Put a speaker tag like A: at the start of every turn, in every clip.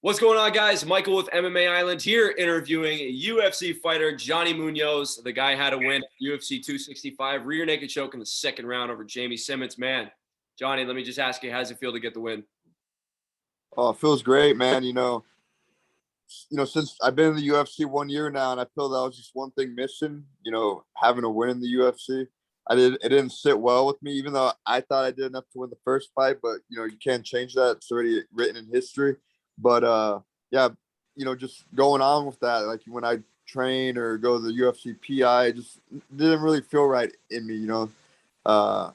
A: What's going on, guys? Michael with MMA Island here interviewing UFC fighter Johnny Munoz. The guy had a win at UFC 265, rear naked choke in the second round over Jamie Simmons. Man, Johnny, let me just ask you, how does it feel to get the win?
B: Oh, it feels great, man. Since I've been in the UFC 1 year now, and I feel that was just one thing missing. Having a win in the UFC. It didn't sit well with me, even though I thought I did enough to win the first fight. But you can't change that; it's already written in history. But yeah, just going on with that, like when I train or go to the UFC PI, it just didn't really feel right in me. I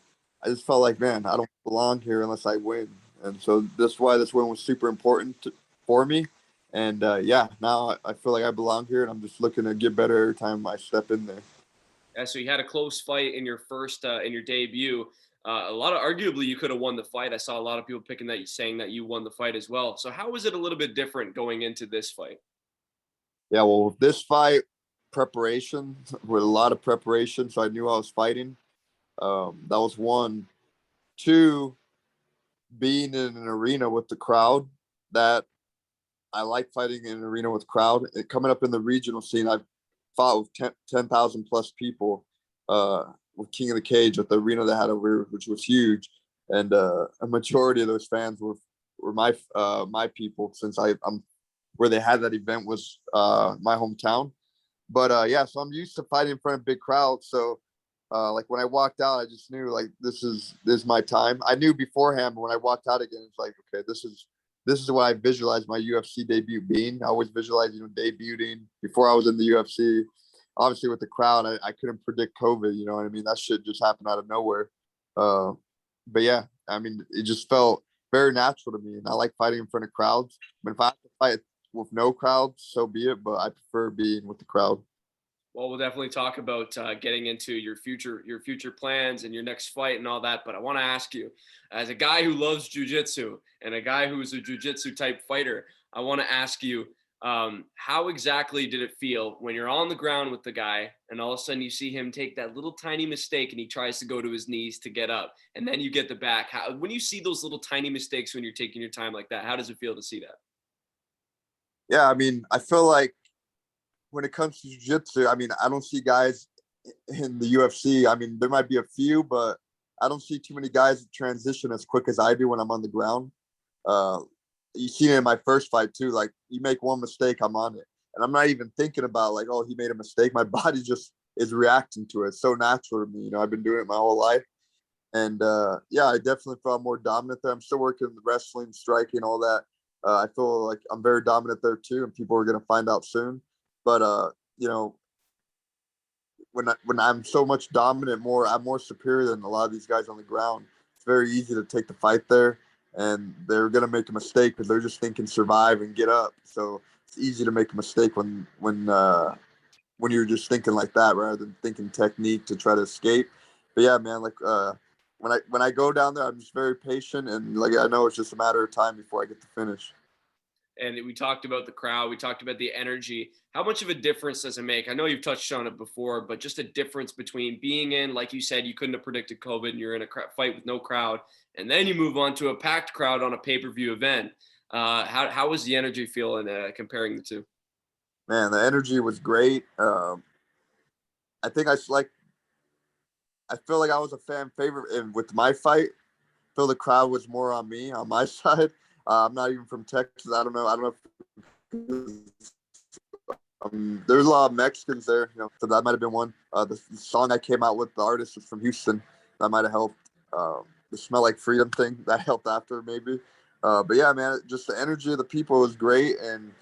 B: just felt like, man, I don't belong here unless I win. And so that's why this win was super important for me. And yeah, now I feel like I belong here, and I'm just looking to get better every time I step in there.
A: Yeah, so you had a close fight in your first in your debut. A lot of arguably you could have won the fight. I saw a lot of people picking that, saying that you won the fight as well. So how was it a little bit different going into this fight?
B: Yeah, well, with this fight, preparation, with a lot of preparation, so I knew I was fighting. That was one. Two, being in an arena with the crowd. That I like fighting in an arena with crowd. Coming up in the regional scene, I've fought with 10,000 plus people with King of the Cage at the arena that had over here, which was huge. And a majority of those fans were my people, since I'm where they had that event was my hometown. But yeah, so I'm used to fighting in front of big crowds. So like when I walked out, I just knew like this is my time. I knew beforehand, but when I walked out again, it's like, okay, this is what I visualized my UFC debut being. I always visualized, debuting before I was in the UFC. Obviously, with the crowd, I couldn't predict COVID. You know what I mean? That shit just happened out of nowhere. But yeah, I mean, it just felt very natural to me, and I like fighting in front of crowds. But if I have to fight with no crowd, so be it. But I prefer being with the crowd.
A: Well, we'll definitely talk about getting into your future plans and your next fight and all that. But I want to ask you, as a guy who loves jujitsu and a guy who's a jujitsu type fighter, I want to ask you, how exactly did it feel when you're on the ground with the guy and all of a sudden you see him take that little tiny mistake and he tries to go to his knees to get up, and then you get the back? When you see those little tiny mistakes when you're taking your time like that, how does it feel to see that?
B: Yeah, I mean, I feel like when it comes to jiu-jitsu, I mean, I don't see guys in the UFC. I mean, there might be a few, but I don't see too many guys transition as quick as I do when I'm on the ground. Uh, you see it in my first fight too. Like, you make one mistake, I'm on it, and I'm not even thinking about like, oh, he made a mistake. My body just is reacting to it. It's so natural to me. I've been doing it my whole life, and yeah, I definitely felt more dominant there. I'm still working the wrestling, striking, all that. I feel like I'm very dominant there too, and people are gonna find out soon. But you know, when I'm so much dominant, I'm more superior than a lot of these guys on the ground. It's very easy to take the fight there, and they're gonna make a mistake because they're just thinking survive and get up. So it's easy to make a mistake when you're just thinking like that rather than thinking technique to try to escape. But yeah, man, like when I go down there, I'm just very patient, and like I know it's just a matter of time before I get to finish.
A: And we talked about the crowd. We talked about the energy. How much of a difference does it make? I know you've touched on it before, but just a difference between being in, like you said, you couldn't have predicted COVID and you're in a fight with no crowd, and then you move on to a packed crowd on a pay-per-view event. How was the energy feeling comparing the two?
B: Man, the energy was great. I think I feel like I was a fan favorite with my fight. I feel the crowd was more on me, on my side. I'm not even from Texas. I don't know. I don't know if there's a lot of Mexicans there, so that might have been one. The song I came out with, the artist was from Houston. That might have helped. The Smell Like Freedom thing, that helped after maybe. But yeah, man, just the energy of the people was great. And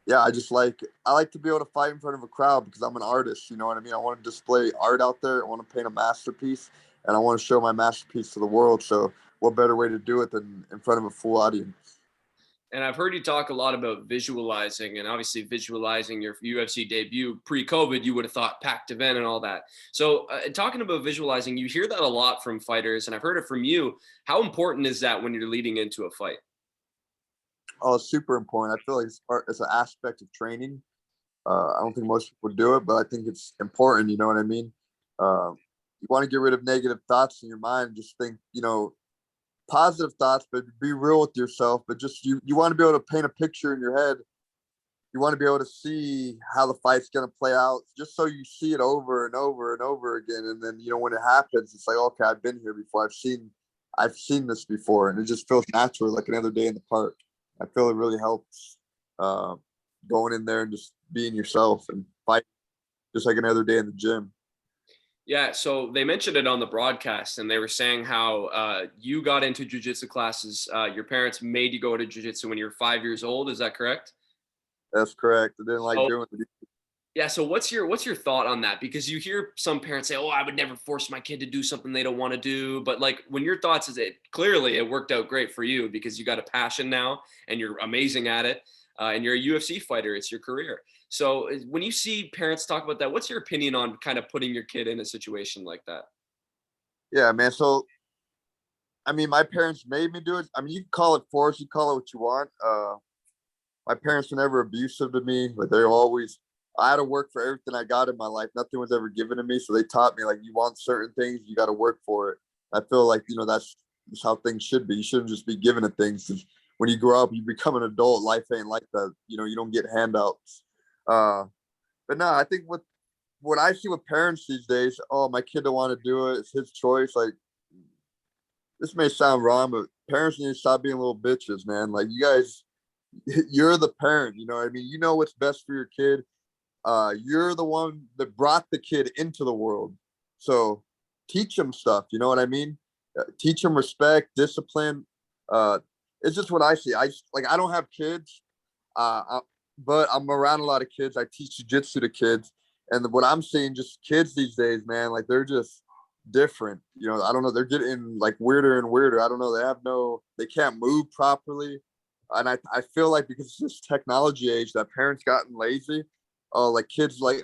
B: yeah, I like to be able to fight in front of a crowd because I'm an artist. You know what I mean? I want to display art out there. I want to paint a masterpiece, and I want to show my masterpiece to the world. So what better way to do it than in front of a full audience?
A: And I've heard you talk a lot about visualizing, and obviously visualizing your UFC debut pre-COVID, you would have thought packed event and all that. So talking about visualizing, you hear that a lot from fighters, and I've heard it from you. How important is that when you're leading into a fight?
B: Oh, it's super important. I feel like it's an aspect of training. I don't think most people do it, but I think it's important. You know what I mean? You want to get rid of negative thoughts in your mind. Just think, positive thoughts, but be real with yourself. But just you want to be able to paint a picture in your head. You want to be able to see how the fight's going to play out, just so you see it over and over and over again. And then, when it happens, it's like, okay, I've been here before. I've seen this before, and it just feels natural, like another day in the park. I feel it really helps going in there and just being yourself and fight just like another day in the gym.
A: Yeah, so they mentioned it on the broadcast, and they were saying how you got into jiu-jitsu classes. Your parents made you go to jiu-jitsu when you were 5 years old. Is that correct?
B: That's correct. I didn't like doing it.
A: Yeah. So what's your thought on that? Because you hear some parents say, "Oh, I would never force my kid to do something they don't want to do." But like, when your thoughts is it clearly it worked out great for you because you got a passion now and you're amazing at it, and you're a UFC fighter. It's your career. So when you see parents talk about that, what's your opinion on kind of putting your kid in a situation like that?
B: Yeah, man. So, I mean, my parents made me do it. I mean, you can call it force, you call it what you want. My parents were never abusive to me. Like I had to work for everything I got in my life. Nothing was ever given to me. So they taught me, like, you want certain things, you got to work for it. I feel like, that's how things should be. You shouldn't just be given to things. 'Cause when you grow up, you become an adult. Life ain't like that. You don't get handouts. But no, I think what I see with parents these days, oh, my kid don't want to do it. It's his choice. Like, this may sound wrong, but parents need to stop being little bitches, man. Like, you guys, you're the parent, you know what I mean? You know what's best for your kid. You're the one that brought the kid into the world. So teach them stuff, you know what I mean? Teach them respect, discipline. It's just what I see. I don't have kids, but I'm around a lot of kids. I teach jiu-jitsu to kids. And what I'm seeing, just kids these days, man, like, they're just different. I don't know. They're getting like weirder and weirder. I don't know. They can't move properly. And I feel like because it's this technology age that parents gotten lazy. Oh, like, kids like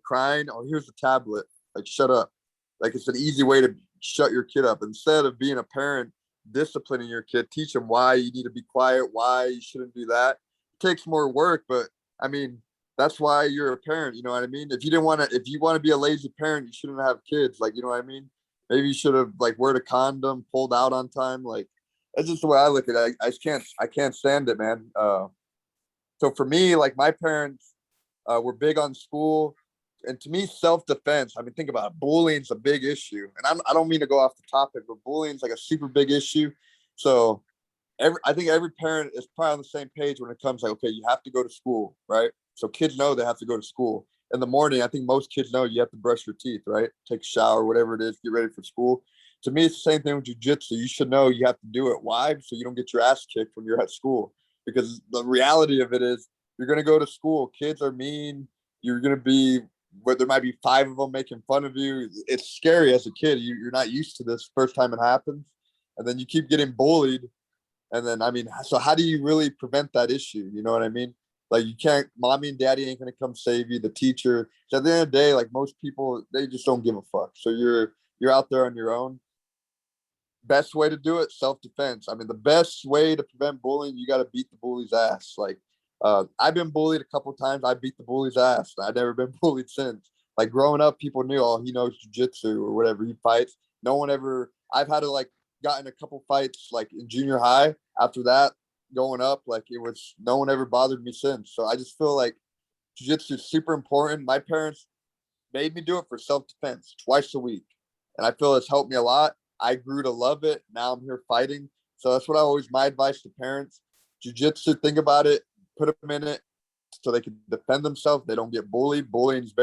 B: crying. Oh, here's the tablet. Like, shut up. Like, it's an easy way to shut your kid up. Instead of being a parent, disciplining your kid, teach them why you need to be quiet, why you shouldn't do that. It takes more work, but I mean, that's why you're a parent. You know what I mean? If you want to be a lazy parent, you shouldn't have kids. Like, you know what I mean? Maybe you should have, like, wear a condom, pulled out on time. Like, that's just the way I look at it. I can't stand it, man. So for me, like, my parents were big on school, and to me, self-defense. I mean, think about it. Bullying's a big issue, and I don't mean to go off the topic, but bullying's like a super big issue. So I think every parent is probably on the same page when it comes, like, okay, you have to go to school, right? So kids know they have to go to school. In the morning, I think most kids know you have to brush your teeth, right? Take a shower, whatever it is, get ready for school. To me, it's the same thing with jiu-jitsu. You should know you have to do it. Why? So you don't get your ass kicked when you're at school. Because the reality of it is, you're going to go to school. Kids are mean. You're going to be, where there might be 5 of them making fun of you. It's scary as a kid. You're not used to this first time it happens. And then you keep getting bullied. And then, I mean, so how do you really prevent that issue? You know what I mean? Like, you can't, mommy and daddy ain't going to come save you, the teacher. So at the end of the day, like, most people, they just don't give a fuck. So you're out there on your own. Best way to do it, self-defense. I mean, the best way to prevent bullying, you got to beat the bully's ass. Like, I've been bullied a couple of times. I beat the bully's ass. I've never been bullied since. Like, growing up, people knew, oh, he knows jiu-jitsu or whatever. He fights. No one ever, I've had to, like, gotten a couple fights, like, in junior high. After that, going up, like, it was, no one ever bothered me since. So I just feel like jiu-jitsu is super important. My parents made me do it for self-defense twice a week. And I feel it's helped me a lot. I grew to love it. Now I'm here fighting. So that's what my advice to parents. Jiu-jitsu, think about it, put them in it so they can defend themselves. They don't get bullied. Bullying is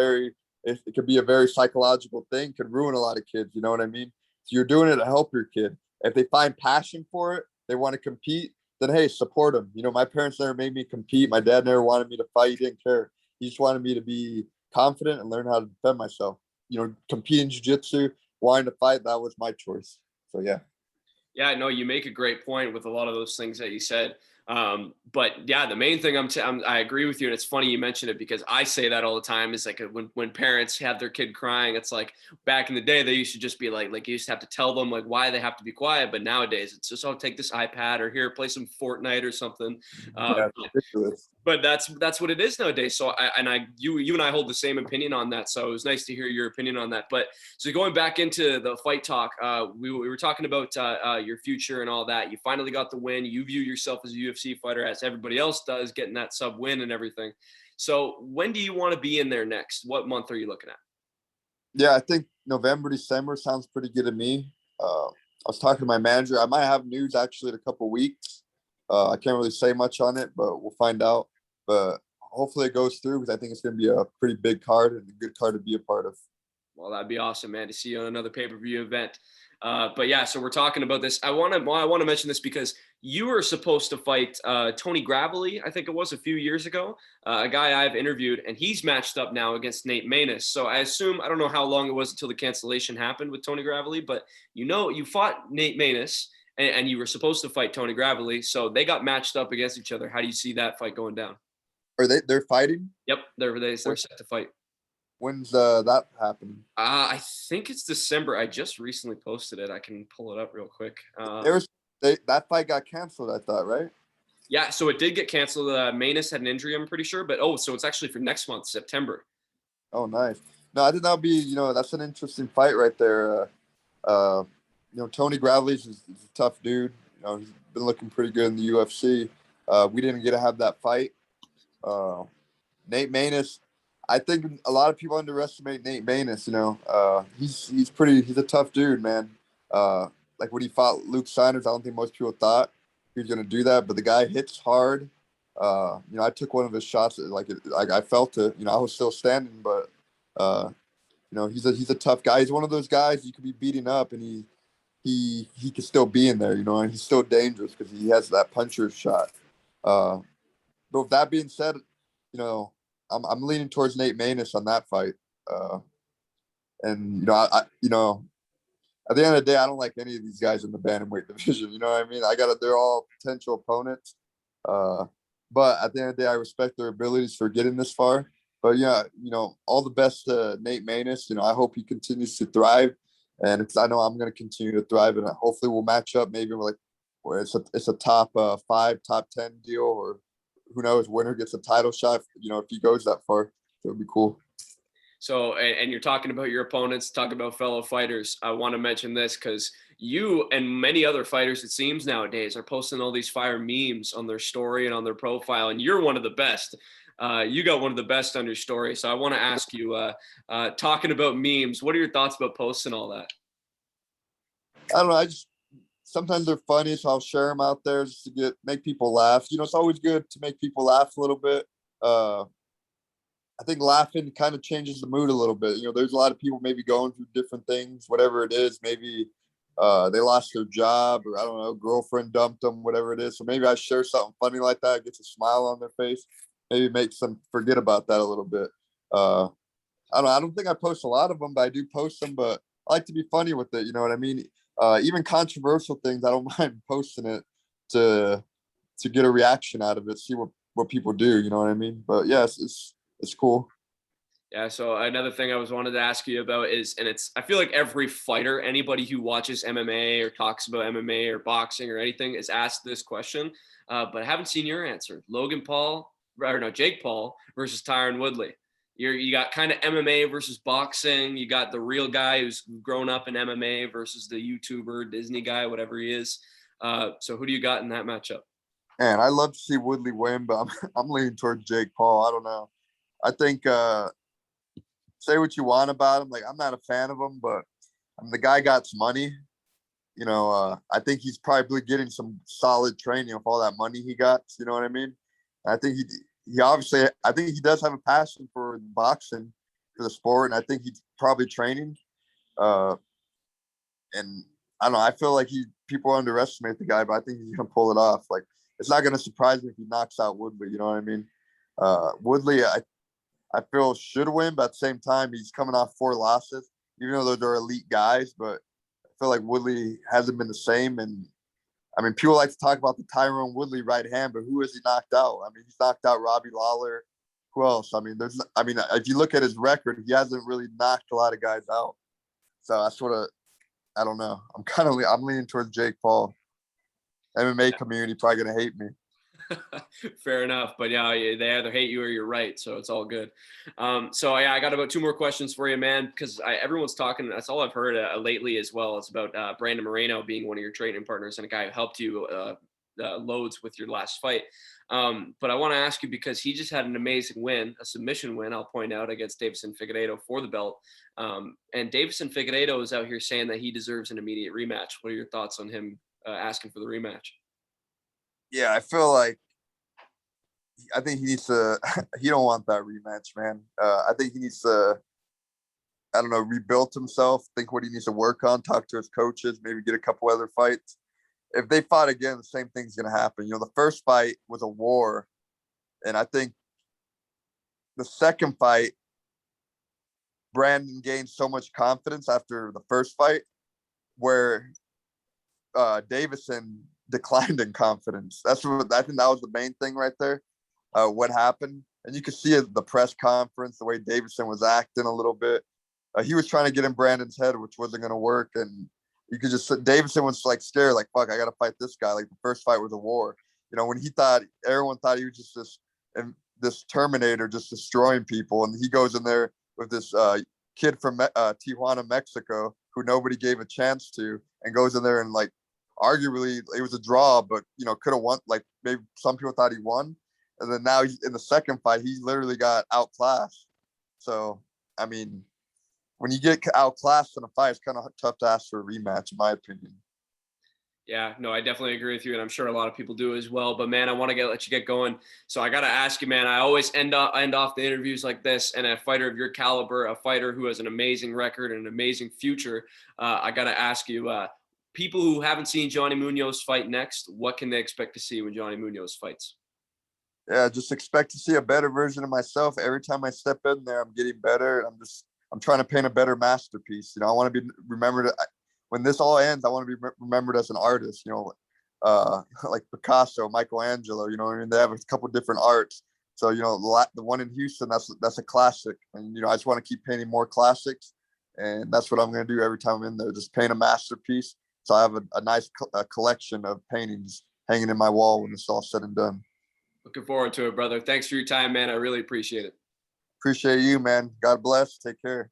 B: it could be a very psychological thing, could ruin a lot of kids. You know what I mean? So you're doing it to help your kid. If they find passion for it, they want to compete, then hey, support them. My parents never made me compete. My dad never wanted me to fight. He didn't care. He just wanted me to be confident and learn how to defend myself. Compete in jiu-jitsu, wanting to fight, that was my choice. So yeah.
A: Yeah, no, you make a great point with a lot of those things that you said. But yeah, the main thing I agree with you. And it's funny you mentioned it because I say that all the time is like when parents have their kid crying, it's like back in the day, they used to just be like you used to have to tell them like why they have to be quiet. But nowadays it's just, oh, take this iPad or here, play some Fortnite or something.
B: Yeah, it's ridiculous.
A: But that's what it is nowadays. So you and I hold the same opinion on that. So it was nice to hear your opinion on that. But so going back into the fight talk, we were talking about your future and all that. You finally got the win. You view yourself as a UFC fighter, as everybody else does, getting that sub win and everything. So when do you want to be in there next? What month are you looking at?
B: Yeah, I think November, December sounds pretty good to me. I was talking to my manager. I might have news actually in a couple weeks. I can't really say much on it, but we'll find out. But hopefully it goes through because I think it's going to be a pretty big card and a good card to be a part of.
A: Well, that'd be awesome, man, to see you on another pay-per-view event. But yeah, so we're talking about this. I want to mention this because you were supposed to fight Tony Gravely, I think it was a few years ago, a guy I've interviewed, and he's matched up now against Nate Maness. So I assume, I don't know how long it was until the cancellation happened with Tony Gravely, but you fought Nate Maness and you were supposed to fight Tony Gravely. So they got matched up against each other. How do you see that fight going down?
B: Are they're fighting?
A: Yep, they're set to fight.
B: When's that happening?
A: I think it's December. I just recently posted it. I can pull it up real quick.
B: That fight got canceled, I thought, right?
A: Yeah, so it did get canceled. Manus had an injury, I'm pretty sure. But so it's actually for next month, September.
B: Oh, nice. No, I think that'll be, that's an interesting fight right there. Tony Gravely's is a tough dude. He's been looking pretty good in the UFC. We didn't get to have that fight. Nate Maness, I think a lot of people underestimate Nate Maness. He's a tough dude, man. Like when he fought Luke Sanders, I don't think most people thought he was gonna do that, but the guy hits hard. I took one of his shots, like I felt it. I was still standing, but he's a tough guy. He's one of those guys you could be beating up, and he could still be in there, and he's still dangerous because he has that puncher's shot. But with that being said, I'm leaning towards Nate Maness on that fight. And at the end of the day, I don't like any of these guys in the bantamweight division. You know what I mean? They're all potential opponents. But at the end of the day, I respect their abilities for getting this far. But yeah, all the best to Nate Maness. I hope he continues to thrive, and because I know I'm going to continue to thrive, and hopefully we'll match up maybe where it's a top 5, top 10 deal, or who knows, winner gets a title shot. If he goes that far, it would be cool.
A: So, and you're talking about your opponents, talking about fellow fighters. I want to mention this because you and many other fighters, it seems nowadays, are posting all these fire memes on their story and on their profile, and you're one of the best. You got one of the best on your story. So I want to ask you, talking about memes, what are your thoughts about posting all that?
B: I don't know. Sometimes they're funny, so I'll share them out there just to make people laugh. It's always good to make people laugh a little bit. I think laughing kind of changes the mood a little bit. There's a lot of people maybe going through different things, whatever it is. Maybe they lost their job, or I don't know, girlfriend dumped them, whatever it is. So maybe I share something funny like that, gets a smile on their face, maybe makes them forget about that a little bit. I don't think I post a lot of them, but I do post them. But I like to be funny with it. You know what I mean? Even controversial things, I don't mind posting it to get a reaction out of it, see what people do. You know what I mean? But yes, it's cool.
A: Yeah. So another thing I wanted to ask you about is, and I feel like every fighter, anybody who watches MMA or talks about MMA or boxing or anything is asked this question, but I haven't seen your answer. Jake Paul versus Tyrone Woodley. You got kind of MMA versus boxing. You got the real guy who's grown up in MMA versus the YouTuber, Disney guy, whatever he is. So who do you got in that matchup?
B: Man, I love to see Woodley win, but I'm leaning towards Jake Paul. I don't know. I think say what you want about him. Like, I'm not a fan of him, but the guy got some money. I think he's probably getting some solid training with all that money he got. You know what I mean? I think he obviously, I think he does have a passion for boxing, for the sport, and I think he's probably training. And I don't know. I feel like people underestimate the guy, but I think he's gonna pull it off. Like, it's not gonna surprise me if he knocks out Woodley. You know what I mean? Woodley, I feel should win, but at the same time, he's coming off 4 losses, even though those are elite guys. But I feel like Woodley hasn't been the same, and I mean, people like to talk about the Tyrone Woodley right hand, but who has he knocked out? I mean, he's knocked out Robbie Lawler. Who else? I mean, if you look at his record, he hasn't really knocked a lot of guys out. So I don't know. I'm leaning towards Jake Paul. MMA community probably gonna hate me.
A: Fair enough, but yeah, they either hate you or you're right, so it's all good. So yeah, I got about 2 more questions for you, man, because everyone's talking. That's all I've heard lately as well. It's about Brandon Moreno being one of your training partners and a guy who helped you loads with your last fight. But I want to ask you because he just had an amazing win, a submission win, I'll point out, against Deiveson Figueiredo for the belt. And Deiveson Figueiredo is out here saying that he deserves an immediate rematch. What are your thoughts on him asking for the rematch?
B: Yeah, I think he needs to. He don't want that rematch, man. I think he needs to. I don't know, rebuild himself. Think what he needs to work on. Talk to his coaches. Maybe get a couple other fights. If they fought again, the same thing's gonna happen. You know, the first fight was a war, and I think the second fight, Brandon gained so much confidence after the first fight, where Deiveson declined in confidence. I think that was the main thing right there. What happened, and you could see it the press conference, the way Deiveson was acting a little bit. He was trying to get in Brandon's head, which wasn't going to work, and you could just Deiveson was like scared, like fuck, I got to fight this guy. Like the first fight was a war. You know, when everyone thought he was just this Terminator, just destroying people, and he goes in there with this kid from Tijuana, Mexico, who nobody gave a chance to, and goes in there and like arguably it was a draw, but you know could have won. Like maybe some people thought he won. And then now in the second fight, he literally got outclassed. So, I mean, when you get outclassed in a fight, it's kind of tough to ask for a rematch, in my opinion.
A: Yeah, no, I definitely agree with you, and I'm sure a lot of people do as well. But man, I want to let you get going. So I got to ask you, man. I always end off the interviews like this, and a fighter of your caliber, a fighter who has an amazing record and an amazing future. I got to ask you, people who haven't seen Johnny Munoz fight next, what can they expect to see when Johnny Munoz fights?
B: Yeah, just expect to see a better version of myself. Every time I step in there, I'm getting better. I'm trying to paint a better masterpiece. You know, I want to be remembered when this all ends. I want to be remembered as an artist. You know, like Picasso, Michelangelo. You know what I mean? They have a couple different arts. So you know, the one in Houston, that's a classic. And you know, I just want to keep painting more classics, and that's what I'm going to do every time I'm in there. Just paint a masterpiece. So I have a nice collection of paintings hanging in my wall when it's all said and done.
A: Looking forward to it, brother. Thanks for your time, man. I really appreciate it.
B: Appreciate you, man. God bless. Take care.